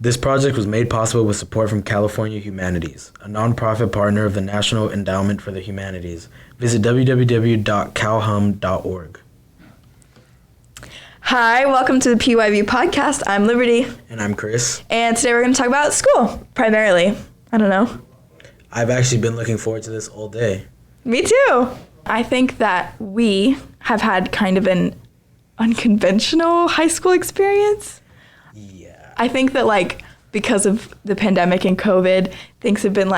This project was made possible with support from California Humanities, a nonprofit partner of the National Endowment for the Humanities. Visit www.calhum.org. Hi, welcome to the PYV podcast. I'm Liberty. And I'm Chris. And today we're going to talk about school, primarily. I don't know. I've actually been looking forward to this all day. Me too. I think that we have had kind of an unconventional high school experience. Yeah. I think that because of the pandemic and COVID, things have been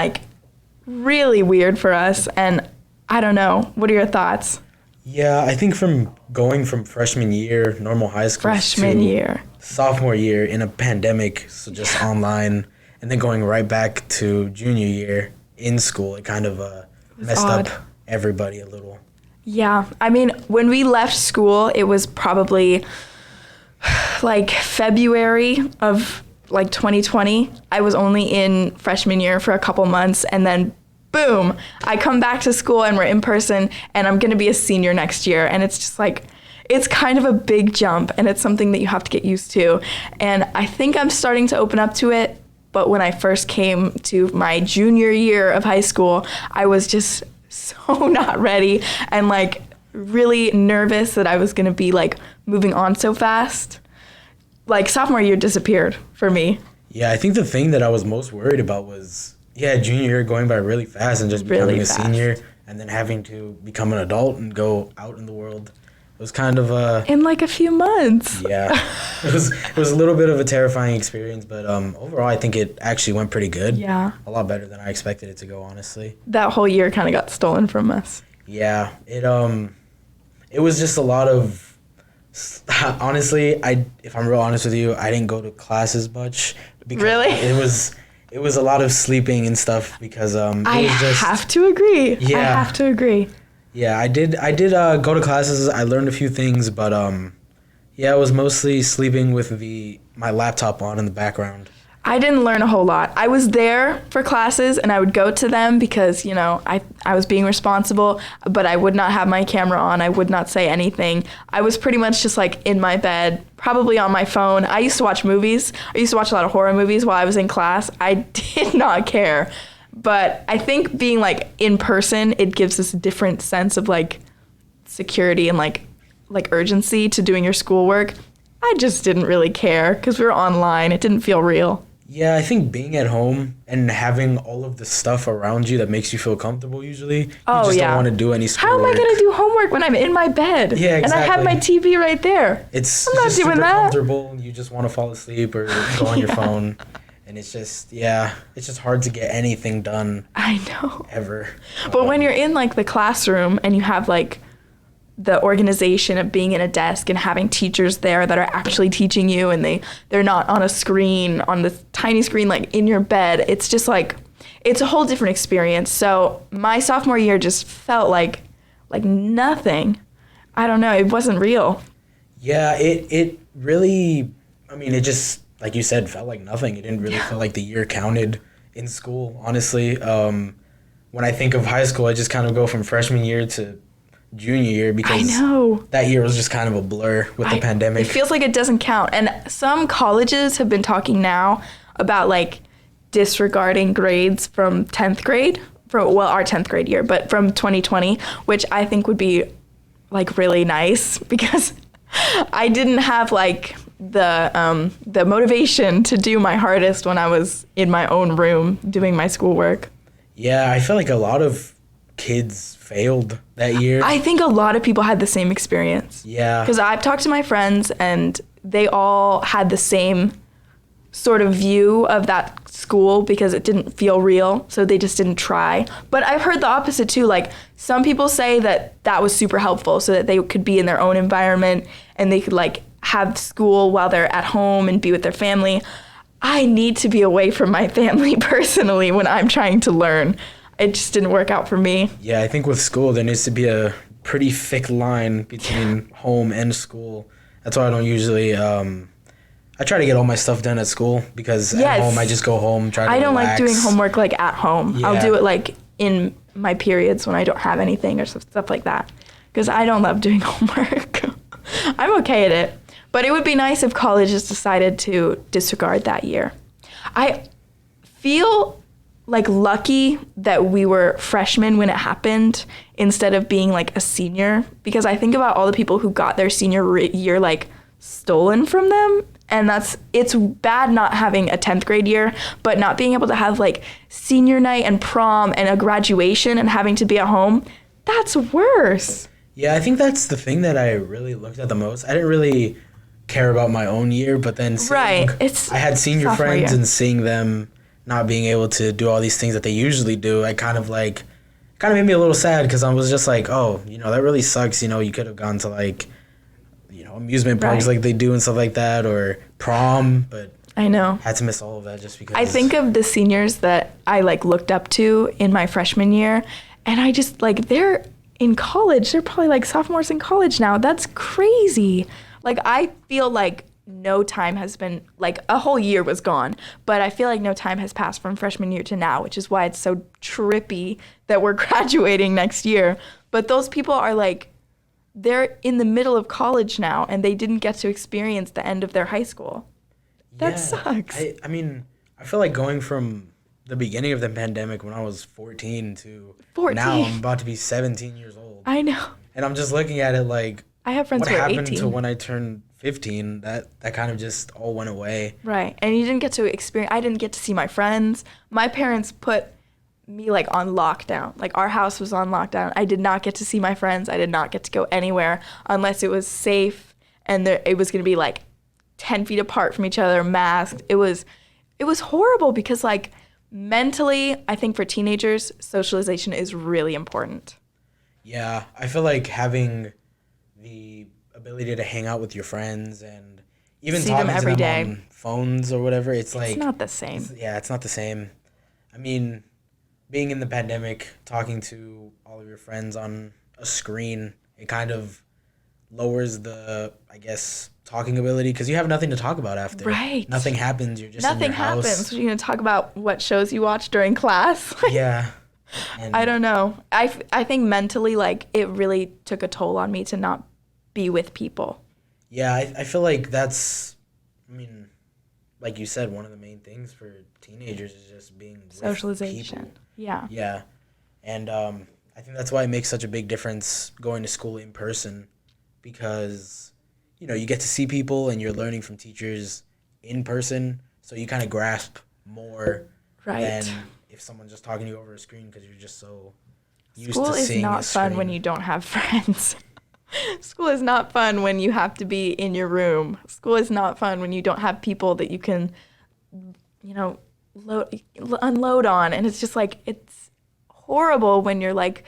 really weird for us. And I don't know. What are your thoughts? Yeah, I think from going from freshman year, normal high school, year, sophomore year in a pandemic, so just online, and then going right back to junior year in school, it kind of messed up everybody a little. Yeah, I mean, when we left school, it was probably February of 2020. I was only in freshman year for a couple months, and then boom, I come back to school and we're in person, and I'm going to be a senior next year. And it's just it's kind of a big jump, and it's something that you have to get used to. And I think I'm starting to open up to it. But when I first came to my junior year of high school, I was just so not ready and really nervous that I was going to be moving on so fast. Sophomore year disappeared for me. Yeah, I think the thing that I was most worried about was junior year going by really fast and just becoming a senior and then having to become an adult and go out in the world. It was kind of in a few months. Yeah. It was a little bit of a terrifying experience, but overall I think it actually went pretty good. Yeah. A lot better than I expected it to go, honestly. That whole year kind of got stolen from us. Yeah. It was just a lot of honestly, if I'm real honest with you, I didn't go to classes much because really? It was a lot of sleeping and stuff because I have to agree. Yeah. I have to agree. Yeah, I did go to classes. I learned a few things, but it was mostly sleeping with my laptop on in the background. I didn't learn a whole lot. I was there for classes and I would go to them because, I was being responsible, but I would not have my camera on. I would not say anything. I was pretty much just in my bed, probably on my phone. I used to watch movies. I used to watch a lot of horror movies while I was in class. I did not care. But I think being in person, it gives this different sense of security and urgency to doing your schoolwork. I just didn't really care because we were online. It didn't feel real. Yeah, I think being at home and having all of the stuff around you that makes you feel comfortable usually. You just don't want to do any schoolwork. How am I going to do homework when I'm in my bed? Yeah, exactly. And I have my TV right there. I'm not just doing super comfortable. You just want to fall asleep or go on your phone. And it's just hard to get anything done. I know. Ever. But when you're in the classroom and you have the organization of being in a desk and having teachers there that are actually teaching you and they're not on a screen, on the tiny screen, in your bed, it's just it's a whole different experience. So my sophomore year just felt like nothing. I don't know. It wasn't real. Yeah, it really, it just, like you said, felt like nothing. It didn't really feel like the year counted in school, honestly. When I think of high school, I just kind of go from freshman year to junior year because I know. That year was just kind of a blur with the pandemic. It feels like it doesn't count. And some colleges have been talking now about disregarding grades from 10th grade, our 10th grade year, but from 2020, which I think would be really nice because I didn't have the motivation to do my hardest when I was in my own room doing my schoolwork. Yeah, I feel like a lot of kids failed that year. I think a lot of people had the same experience. Yeah. Because I've talked to my friends and they all had the same sort of view of that school because it didn't feel real, so they just didn't try. But I've heard the opposite too. Some people say that was super helpful so that they could be in their own environment and they could have school while they're at home and be with their family. I need to be away from my family personally when I'm trying to learn. It just didn't work out for me. Yeah, I think with school, there needs to be a pretty thick line between home and school. That's why I don't usually, I try to get all my stuff done at school because at home, I just go home, try to I don't relax. like doing homework at home. Yeah. I'll do it in my periods when I don't have anything or stuff like that because I don't love doing homework. I'm okay at it. But it would be nice if colleges decided to disregard that year. I feel like lucky that we were freshmen when it happened instead of being like a senior, because I think about all the people who got their senior year like stolen from them, and it's bad not having a 10th grade year, but not being able to have like senior night and prom and a graduation and having to be at home, that's worse. Yeah, I think that's the thing that I really looked at the most. I didn't really care about my own year, but then I had senior friends and seeing them not being able to do all these things that they usually do, I kind of made me a little sad, because I was just like, oh, that really sucks. You could have gone to like, amusement parks like they do and stuff like that, or prom, but I know. Had to miss all of that just because. I think of the seniors that I like looked up to in my freshman year, and I just like, they're in college. They're probably like sophomores in college now. That's crazy. Like, I feel like no time has been, like, a whole year was gone, but I feel like no time has passed from freshman year to now, which is why it's so trippy that we're graduating next year. But those people are like, they're in the middle of college now, and they didn't get to experience the end of their high school. That sucks. I mean, I feel like going from the beginning of the pandemic when I was 14 to now I'm about to be 17 years old. I know. And I'm just looking at it like, I have friends who are 18. What happened to when I turned 15? That kind of just all went away. Right. And you didn't get to experience, I didn't get to see my friends. My parents put me like on lockdown. Like, our house was on lockdown. I did not get to see my friends. I did not get to go anywhere unless it was safe and it was going to be like 10 feet apart from each other, masked. It was horrible because, like, mentally, I think for teenagers, socialization is really important. Yeah, I feel like having the ability to hang out with your friends and even see talking them every to them day on phones or whatever, it's like... It's not the same. It's not the same. I mean, being in the pandemic, talking to all of your friends on a screen, it kind of lowers the, I guess, talking ability, because you have nothing to talk about after. Right. Nothing happens. You're just in your house. Nothing happens. You're going to talk about what shows you watch during class. Yeah. And I don't know. I think mentally, like, it really took a toll on me to not be with people. Yeah, I feel like that's, I mean, like you said, one of the main things for teenagers is just being with socialization. People. Yeah. Yeah. And I think that's why it makes such a big difference going to school in person, because, you get to see people and you're learning from teachers in person, so you kind of grasp more than if someone's just talking to you over a screen, because you're just so used to seeing a screen. School is not fun when you don't have friends. School is not fun when you have to be in your room. School is not fun when you don't have people that you can, unload on. And it's just like, it's horrible when you're like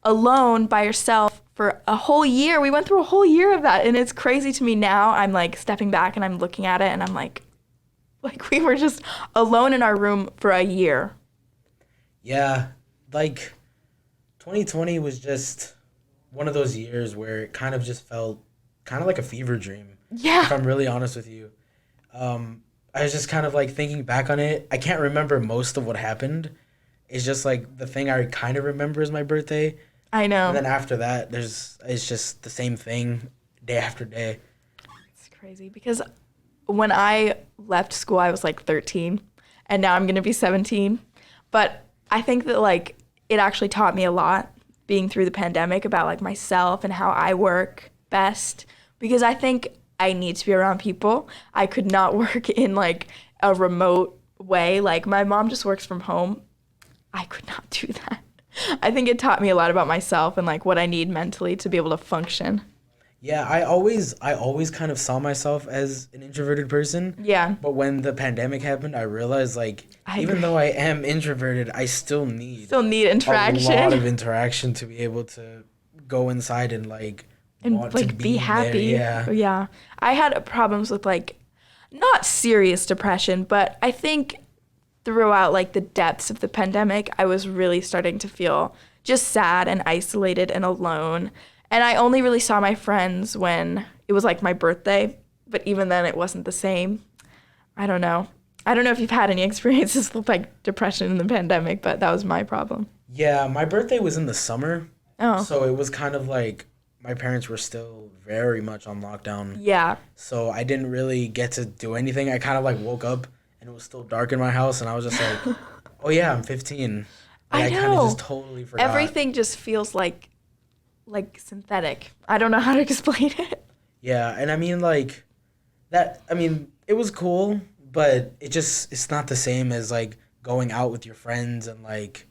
alone by yourself for a whole year. We went through a whole year of that. And it's crazy to me now. I'm like stepping back and I'm looking at it and I'm like we were just alone in our room for a year. Yeah, like 2020 was just one of those years where it kind of just felt kind of like a fever dream. Yeah. If I'm really honest with you. I was just kind of like thinking back on it. I can't remember most of what happened. It's just like the thing I kind of remember is my birthday. I know. And then after that, it's just the same thing day after day. It's crazy because when I left school, I was like 13 and now I'm going to be 17. But I think that like it actually taught me a lot being through the pandemic about like myself and how I work best, because I think I need to be around people. I could not work in like a remote way. Like my mom just works from home. I could not do that. I think it taught me a lot about myself and like what I need mentally to be able to function. Yeah, I always kind of saw myself as an introverted person. Yeah. But when the pandemic happened, I realized like even though I am introverted, I still need interaction. A lot of interaction to be able to go inside and like want to be happy. There. Yeah. I had problems with like not serious depression, but I think throughout like the depths of the pandemic, I was really starting to feel just sad and isolated and alone. And I only really saw my friends when it was like my birthday, but even then it wasn't the same. I don't know if you've had any experiences with like depression in the pandemic, but that was my problem. Yeah, my birthday was in the summer. Oh. So it was kind of like my parents were still very much on lockdown. Yeah. So I didn't really get to do anything. I kind of like woke up and it was still dark in my house, and I was just like, oh yeah, I'm 15. Like, I kind of know. just totally forgot. Everything just feels like synthetic. I don't know how to explain it. Yeah, and I mean, like, that, I mean, it was cool, but it's not the same as, like, going out with your friends and, like,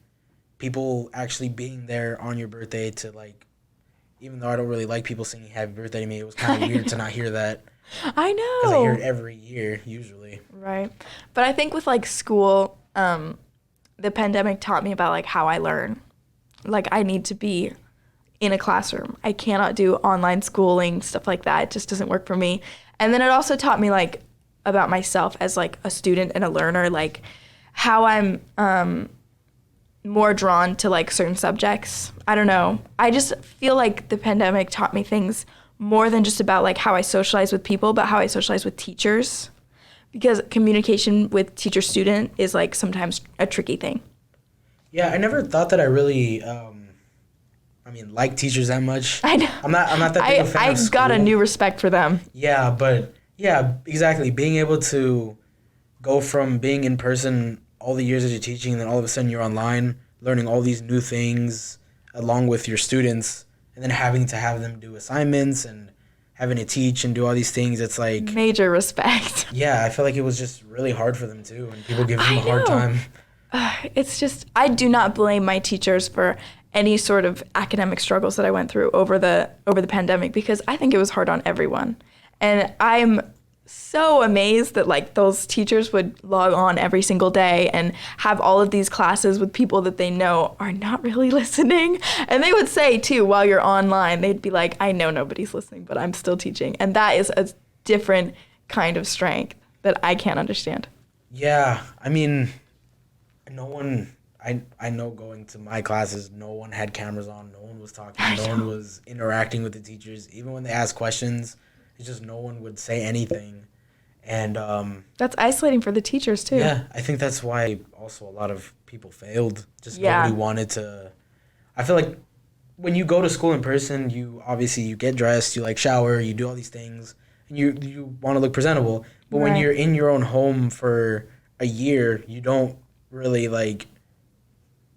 people actually being there on your birthday to, like, even though I don't really like people singing happy birthday to me, it was kind of weird to not hear that. I Because I hear it know. every year, usually. Right. But I think with, like, school, the pandemic taught me about, like, how I learn. Like, I need to be in a classroom. I cannot do online schooling, stuff like that. It just doesn't work for me. And then it also taught me, like, about myself as, like, a student and a learner, like, how I'm more drawn to, like, certain subjects. I don't know. I just feel like the pandemic taught me things more than just about, like, how I socialize with people, but how I socialize with teachers. Because communication with teacher-student is, like, sometimes a tricky thing. Yeah, I never thought that I really, like teachers that much. I know. I'm not that big a fan of I got a school. new respect for them. Yeah, but yeah, exactly. Being able to go from being in person all the years that you're teaching, and then all of a sudden you're online, learning all these new things along with your students, and then having to have them do assignments and having to teach and do all these things. It's like, Major respect. yeah, I feel like it was just really hard for them too, and people give them I a hard know. time. It's just, I do not blame my teachers for any sort of academic struggles that I went through over the pandemic, because I think it was hard on everyone. And I'm so amazed that, like, those teachers would log on every single day and have all of these classes with people that they know are not really listening. And they would say too, while you're online, they'd be like, I know nobody's listening, but I'm still teaching. And that is a different kind of strength that I can't understand. Yeah, I mean, no one. I know going to my classes, no one had cameras on, no one was talking, no one was interacting with the teachers. Even when they asked questions, it's just no one would say anything. And That's isolating for the teachers too. yeah, I think that's why also a lot of people failed. Just Yeah. nobody wanted to. I feel like when you go to school in person, you obviously you get dressed, you like shower, you do all these things, and you want to look presentable. But when Right. you're in your own home for a year, you don't really like.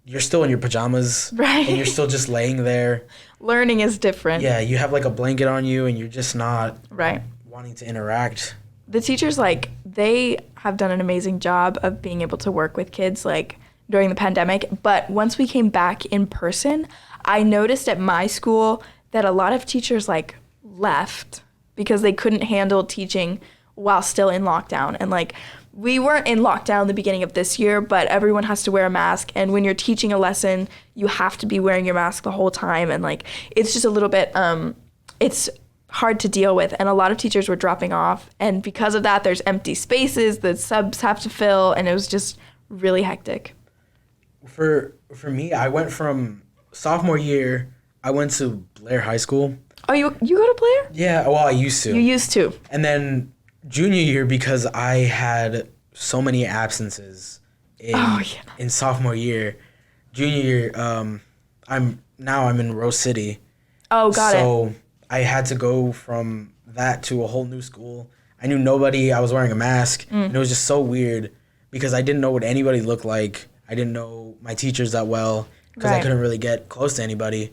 You're still in your pajamas, Right. and you're still just laying there. Learning is different. Yeah, you have like a blanket on you, and you're just not Right. wanting to interact. The teachers, like, they have done an amazing job of being able to work with kids, like, during the pandemic. But once we came back in person, I noticed at my school that a lot of teachers, like, left because they couldn't handle teaching while still in lockdown. And, like, we weren't in lockdown the beginning of this year, but everyone has to wear a mask. And when you're teaching a lesson, you have to be wearing your mask the whole time. And, like, it's just a little bit, it's hard to deal with. And a lot of teachers were dropping off. And because of that, there's empty spaces that subs have to fill. And it was just really hectic. For me, I went from sophomore year, I went to Blair High School. Oh, you go to Blair? Yeah, well, I used to. You used to. And then junior year, because I had so many absences in sophomore year. Junior year, I'm in Rose City. Oh, got it. So I had to go from that to a whole new school. I knew nobody. I was wearing a mask, and it was just so weird because I didn't know what anybody looked like. I didn't know my teachers that well because I Right. couldn't really get close to anybody.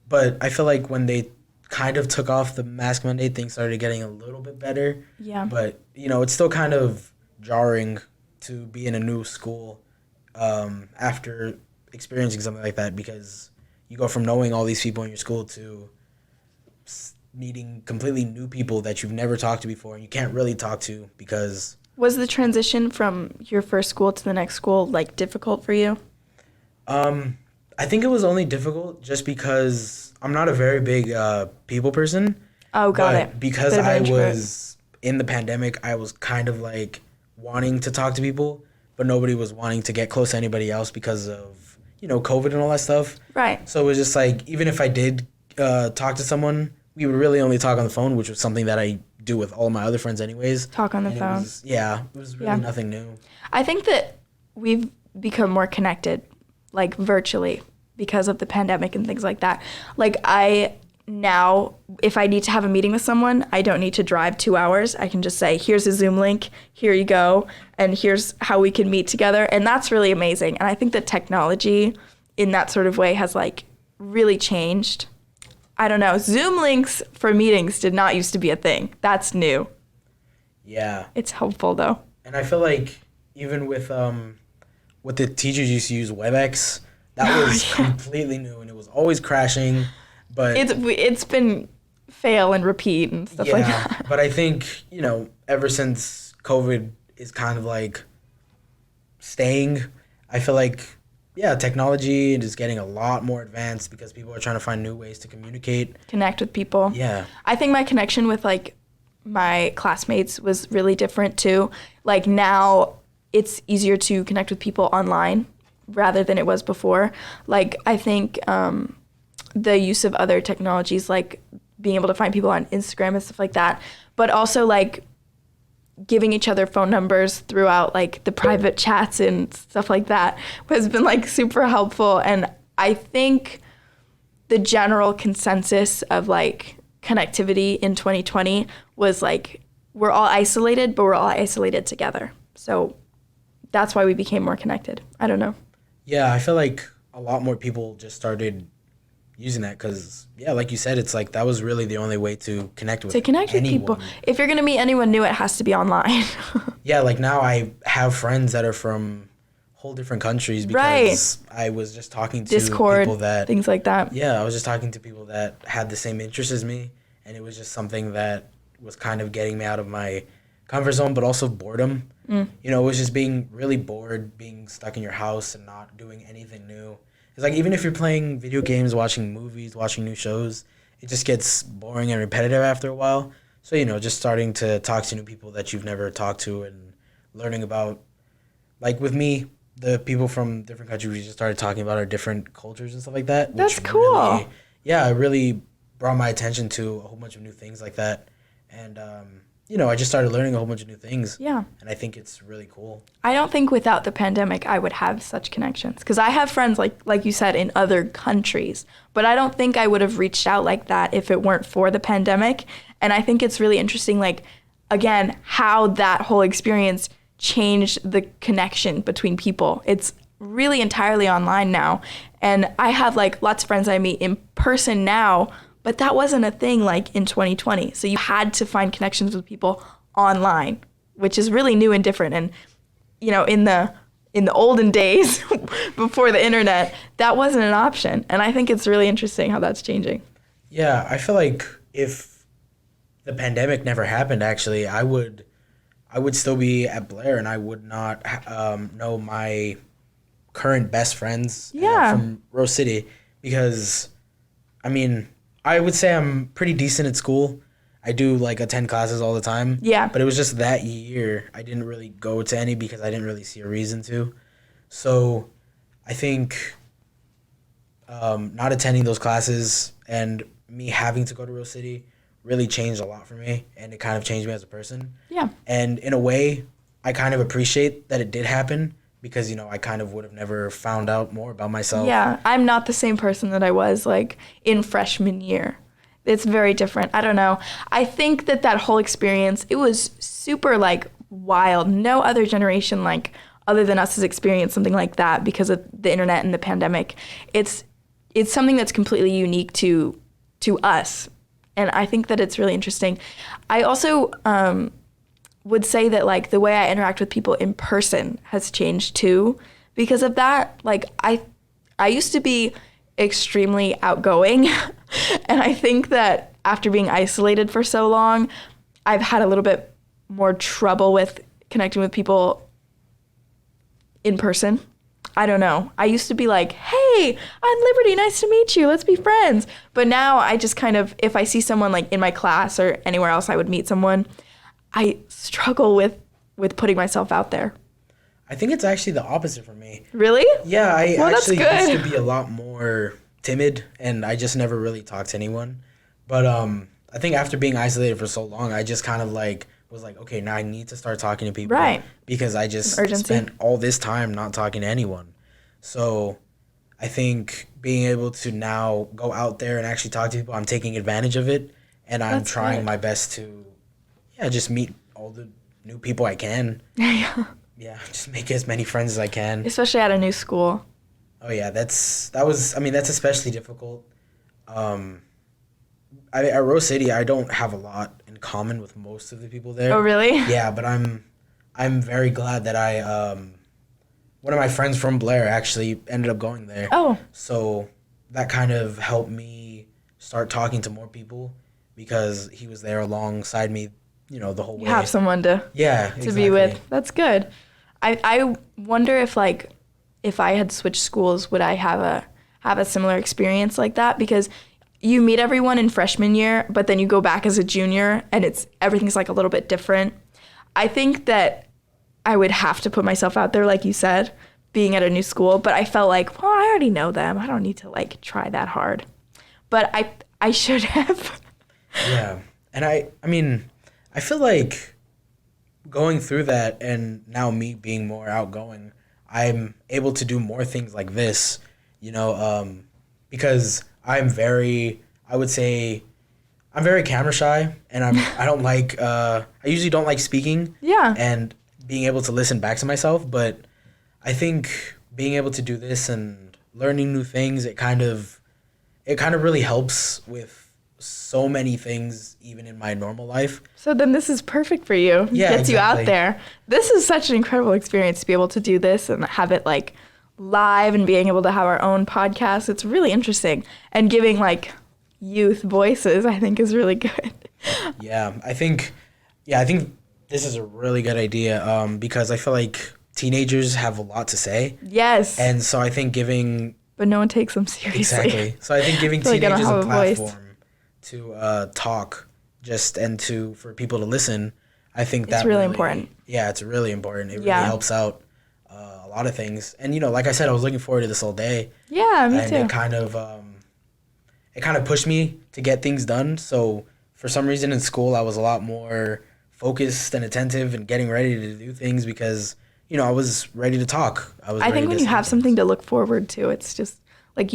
But I feel like when they kind of took off the mask mandate, things started getting a little bit better. Yeah. But, it's still kind of jarring to be in a new school after experiencing something like that because you go from knowing all these people in your school to meeting completely new people that you've never talked to before and you can't really talk to because... Was the transition from your first school to the next school, like, difficult for you? I think it was only difficult just because I'm not a very big people person. Oh, got but it. Because Bit of an I introvert. was in the pandemic, I was kind of like wanting to talk to people, but nobody was wanting to get close to anybody else because of, COVID and all that stuff. Right. So it was just like, even if I did talk to someone, we would really only talk on the phone, which was something that I do with all my other friends anyways. Talk on the And phone. it was really nothing new. I think that we've become more connected, like, virtually because of the pandemic and things like that. Like, I now if I need to have a meeting with someone, I don't need to drive 2 hours. I can just say, here's a Zoom link, here you go, and here's how we can meet together. And that's really amazing. And I think that technology in that sort of way has like really changed. I don't know. Zoom links for meetings did not used to be a thing. That's new. Yeah. It's helpful though. And I feel like even with what the teachers used to use WebEx, that was completely new and it was always crashing. But it's been fail and repeat and stuff like that. But I think, you know, ever since COVID is kind of like staying, I feel like, yeah, technology is getting a lot more advanced because people are trying to find new ways to communicate. Connect with people. Yeah. I think my connection with like my classmates was really different too. Like now it's easier to connect with people online rather than it was before. Like I think the use of other technologies like being able to find people on Instagram and stuff like that, but also like giving each other phone numbers throughout like the private chats and stuff like that has been like super helpful. And I think the general consensus of like connectivity in 2020 was like we're all isolated, but we're all isolated together. So that's why we became more connected. I don't know. Yeah, I feel like a lot more people just started using that because, yeah, like you said, it's like that was really the only way to connect with anyone. With people. If you're going to meet anyone new, it has to be online. Yeah, like now I have friends that are from whole different countries because I was just talking to Discord, people that... things like that. Yeah, I was just talking to people that had the same interests as me, and it was just something that was kind of getting me out of my comfort zone, but also boredom. You know, it was just being really bored, being stuck in your house and not doing anything new. It's like even if you're playing video games, watching movies, watching new shows, it just gets boring and repetitive after a while. So, you know, just starting to talk to new people that you've never talked to and learning about, like with me, the people from different countries, we just started talking about our different cultures and stuff like that. That's cool. Really, yeah, it really brought my attention to a whole bunch of new things like that. And, you know, I just started learning a whole bunch of new things. Yeah. And I think it's really cool. I don't think without the pandemic I would have such connections. Because I have friends, like you said, in other countries. But I don't think I would have reached out like that if it weren't for the pandemic. And I think it's really interesting, like, again, how that whole experience changed the connection between people. It's really entirely online now. And I have, like, lots of friends I meet in person now, but that wasn't a thing like in 2020. So you had to find connections with people online, which is really new and different. And, you know, in the olden days before the internet, that wasn't an option. And I think it's really interesting how that's changing. Yeah, I feel like if the pandemic never happened, actually, I would still be at Blair and I would not know my current best friends from Rose City because, I mean, I would say I'm pretty decent at school. I do like attend classes all the time. Yeah. But it was just that year I didn't really go to any because I didn't really see a reason to. So I think not attending those classes and me having to go to Rose City really changed a lot for me, and it kind of changed me as a person. Yeah. And in a way, I kind of appreciate that it did happen because, you know, I kind of would have never found out more about myself. Yeah, I'm not the same person that I was like in freshman year. It's very different. I don't know. I think that whole experience, it was super like wild. No other generation like other than us has experienced something like that because of the internet and the pandemic. It's something that's completely unique to us. And I think that it's really interesting. I also would say that like the way I interact with people in person has changed too because of that. Like I used to be extremely outgoing and I think that after being isolated for so long, I've had a little bit more trouble with connecting with people in person. I don't know. I used to be like, hey, I'm Liberty, nice to meet you, let's be friends. But now I just kind of, if I see someone like in my class or anywhere else I would meet someone, I struggle with putting myself out there. I think it's actually the opposite for me. Really? Yeah, I actually that's good. used to be a lot more timid, and I just never really talked to anyone. But I think after being isolated for so long, I just kind of like was like, okay, now I need to start talking to people. Right. Because I just Urgency. spent all this time not talking to anyone. So I think being able to now go out there and actually talk to people, I'm taking advantage of it, and I'm That's trying good. my best to, yeah, just meet all the new people I can. Yeah. Yeah, just make as many friends as I can. Especially at a new school. Oh yeah, that's especially difficult. Um, at Rose City, I don't have a lot in common with most of the people there. Oh, really? Yeah, but I'm very glad that one of my friends from Blair actually ended up going there. Oh, So that kind of helped me start talking to more people because he was there alongside me, the whole you way. have someone Yeah, to exactly. be with. That's good. I wonder if like if I had switched schools, would I have a similar experience like that? Because you meet everyone in freshman year, but then you go back as a junior and everything's like a little bit different. I think that I would have to put myself out there, like you said, being at a new school, but I felt like, well, I already know them. I don't need to like try that hard. But I should have. Yeah. And I mean, I feel like going through that and now me being more outgoing, I'm able to do more things like this, because I would say, I'm very camera shy, and I don't like, I usually don't like speaking. Yeah. And being able to listen back to myself, but I think being able to do this and learning new things, it kind of really helps with so many things, even in my normal life. So then this is perfect for you. Yeah, Gets you out exactly. there. This is such an incredible experience to be able to do this and have it like live and being able to have our own podcast. It's really interesting. And giving like youth voices, I think is really good. Yeah, I think this is a really good idea, because I feel like teenagers have a lot to say. Yes. And so I think but no one takes them seriously. exactly. So I think giving feel like I don't teenagers have a a voice. platform to talk and for people to listen, I think It's really important. Yeah, it's really important. It really Yeah. helps out a lot of things. And like I said, I was looking forward to this all day. Yeah, me And too. it kind of pushed me to get things done. So for some reason in school, I was a lot more focused and attentive and getting ready to do things because I was ready to talk. I think when you have something to look forward to, it's just like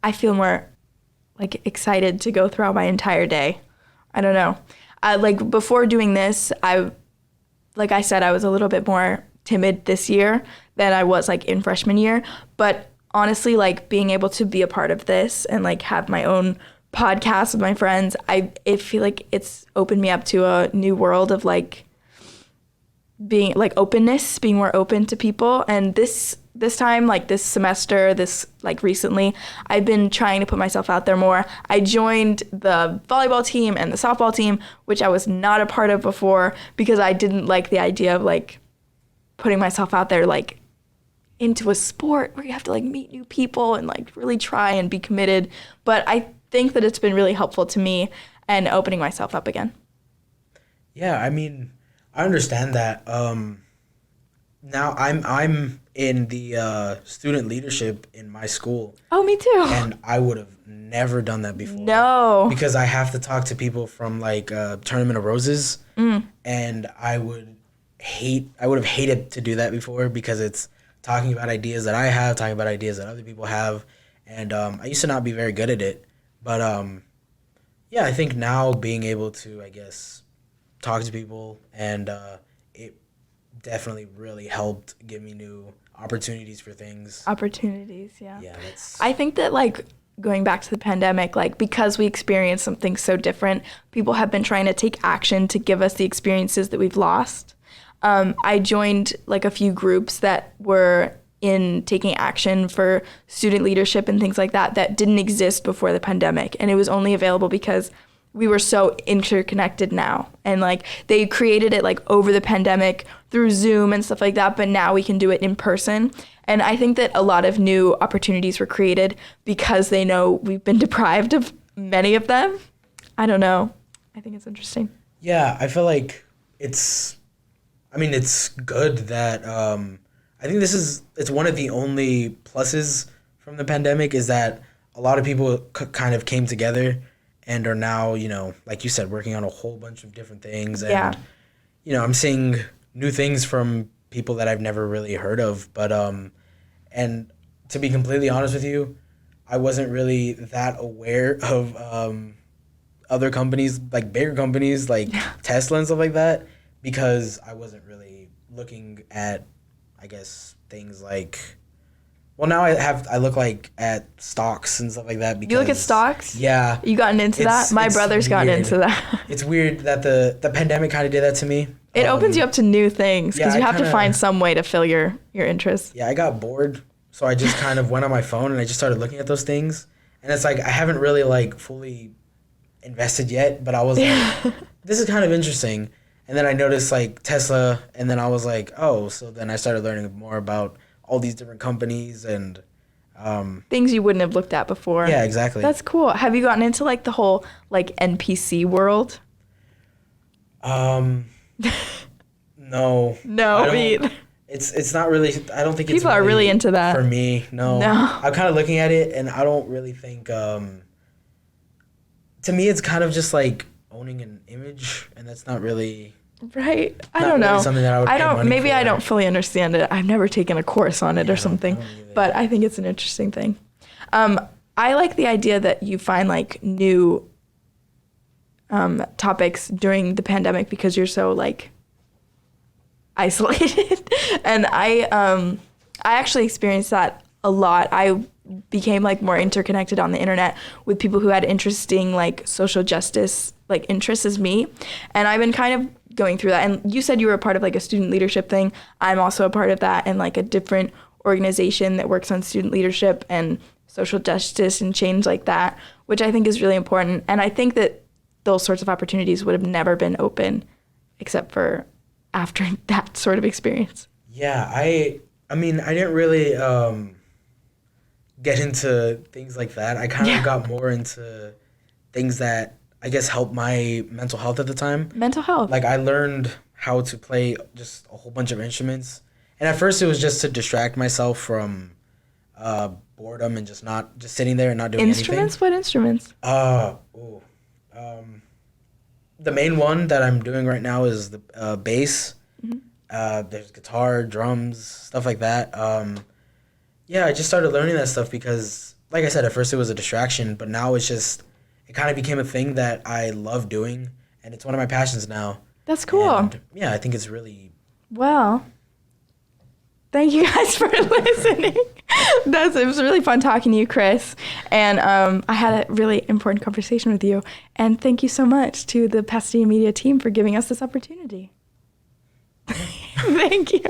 I feel more like excited to go throughout my entire day. I don't know. Like before doing this, like I said, I was a little bit more timid this year than I was like in freshman year. But honestly, like being able to be a part of this and like have my own podcast with my friends, I feel like it's opened me up to a new world of like being like openness, being more open to people. And this time, like this semester, like recently, I've been trying to put myself out there more. I joined the volleyball team and the softball team, which I was not a part of before because I didn't like the idea of like putting myself out there like into a sport where you have to like meet new people and like really try and be committed. But I think that it's been really helpful to me and opening myself up again. Yeah, I mean, I understand that. Now I'm in the student leadership in my school, Oh, me too. and I would have never done that before. No. Because I have to talk to people from like Tournament of Roses, and I would have hated to do that before because it's talking about ideas that I have, talking about ideas that other people have, and I used to not be very good at it. But yeah, I think now being able to, I guess, talk to people and it definitely really helped give me new opportunities for things. Opportunities, yeah. Yeah, that's I think that like going back to the pandemic, like because we experienced something so different, people have been trying to take action to give us the experiences that we've lost. I joined like a few groups that were in taking action for student leadership and things like that didn't exist before the pandemic. And it was only available because we were so interconnected now. And like they created it like over the pandemic through Zoom and stuff like that, but now we can do it in person. And I think that a lot of new opportunities were created because they know we've been deprived of many of them. I don't know. I think it's interesting. Yeah, I feel like it's good that I think it's one of the only pluses from the pandemic is that a lot of people kind of came together and are now, like you said, working on a whole bunch of different things. Yeah. And, I'm seeing new things from people that I've never really heard of. But, and to be completely honest with you, I wasn't really that aware of other companies, like bigger companies like Tesla and stuff like that, because I wasn't really looking at, I guess, things like, well, now I look like at stocks and stuff like that. Because, you look at stocks? Yeah. You gotten into that? My brother's gotten into that. It's weird that the pandemic kind of did that to me. It opens you up to new things because you have to find some way to fill your interests. Yeah, I got bored, so I just kind of went on my phone and I just started looking at those things. And it's like I haven't really like fully invested yet, but I was like, this is kind of interesting. And then I noticed like Tesla, and then I was like, oh, so then I started learning more about all these different companies and things you wouldn't have looked at before. Yeah, exactly. That's cool. Have you gotten into like the whole like NPC world? No. No, me either. It's not really. I don't think people are really into that for me. No. I'm kind of looking at it, and I don't really think. To me, it's kind of just like owning an image, and that's not really. Right. I don't know. Something that I don't. Maybe I don't fully understand it. I've never taken a course on it or something, but I think it's an interesting thing. I like the idea that you find like new topics during the pandemic because you're so like isolated, and I actually experienced that a lot. I became like more interconnected on the internet with people who had interesting like social justice like interests as me, and I've been kind of going through that. And you said you were a part of like a student leadership thing. I'm also a part of that, and like a different organization that works on student leadership and social justice and change like that, which I think is really important. And I think that those sorts of opportunities would have never been open except for after that sort of experience. Yeah, I mean, I didn't really get into things like that. I kind of got more into things that I guess helped my mental health at the time. Mental health. Like I learned how to play just a whole bunch of instruments. And at first it was just to distract myself from boredom and just sitting there and not doing instruments? What instruments? The main one that I'm doing right now is the bass. Mm-hmm. There's guitar, drums, stuff like that. I just started learning that stuff because, like I said, at first it was a distraction, but now it kind of became a thing that I love doing, and it's one of my passions now. That's cool. And, yeah, I think it's really... Well, thank you guys for listening. It was really fun talking to you, Chris. And I had a really important conversation with you. And thank you so much to the Pasadena Media team for giving us this opportunity. Thank you.